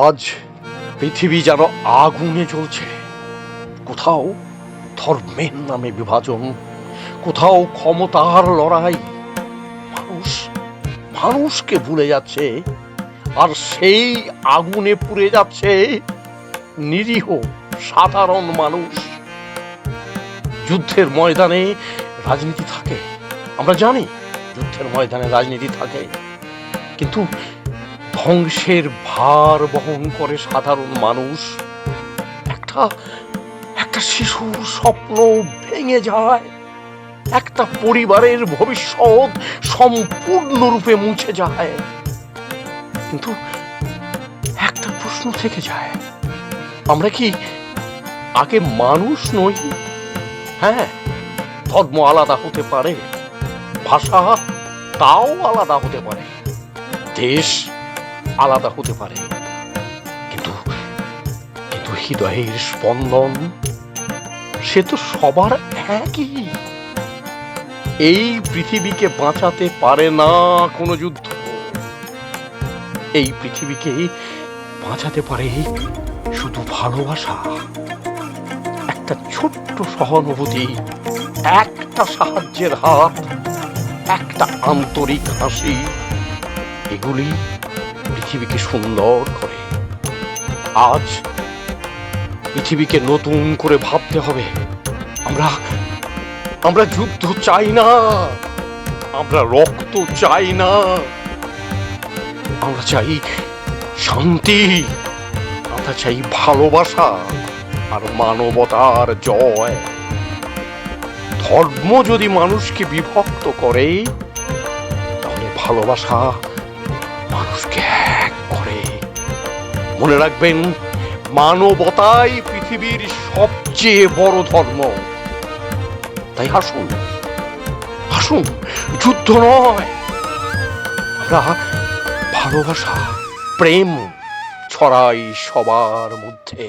আজ পৃথিবী যেন আগুনে জ্বলছে। কোথাও ধর্মের নামে বিভাজন, কোথাও ক্ষমতার লড়াই। মানুষ মানুষকে ভুলে যাচ্ছে, আর সেই আগুনে পুড়ে যাচ্ছে নিরীহ সাধারণ মানুষ। যুদ্ধের ময়দানে রাজনীতি থাকে, আমরা জানি যুদ্ধের ময়দানে রাজনীতি থাকে, কিন্তু ধ্বংসের ভার বহন করে সাধারণ মানুষ। একটা একটা শিশুর স্বপ্ন ভেঙে যায়, একটা পরিবারের ভবিষ্যৎ সম্পূর্ণরূপে মুছে যায়। কিন্তু একটা প্রশ্ন থেকে যায়, আমরা কি আগে মানুষ নই? হ্যাঁ, ধর্ম আলাদা হতে পারে, ভাষা তাও আলাদা হতে পারে, দেশ আলাদা হতে পারে, কিন্তু কিন্তু হৃদয়ের স্পন্দন সে তো সবার একই। এই পৃথিবীকে বাঁচাতে পারে না কোনো যুদ্ধ, এই পৃথিবীকে বাঁচাতে পারে শুধু ভালোবাসা, একটা ছোট্ট সহানুভূতি, একটা সাহায্যের হাত, একটা আন্তরিক হাসি। এগুলি পৃথিবীকে সুন্দর করে। আজ পৃথিবীকে নতুন করে ভাবতে হবে। আমরা যুদ্ধ চাই না, আমরা রক্ত চাই না, আমরা চাই শান্তি, আমরা চাই ভালোবাসা আর মানবতার জয়। ধর্ম যদি মানুষকে বিভক্ত করে, তাহলে ভালোবাসা মানুষকে এক করে। মনে রাখবেন, মানবতাই পৃথিবীর সবচেয়ে বড় ধর্ম। তাই আসুন আসুন, যুদ্ধ নয়, আমরা ভালোবাসা প্রেম ছড়াই সবার মধ্যে।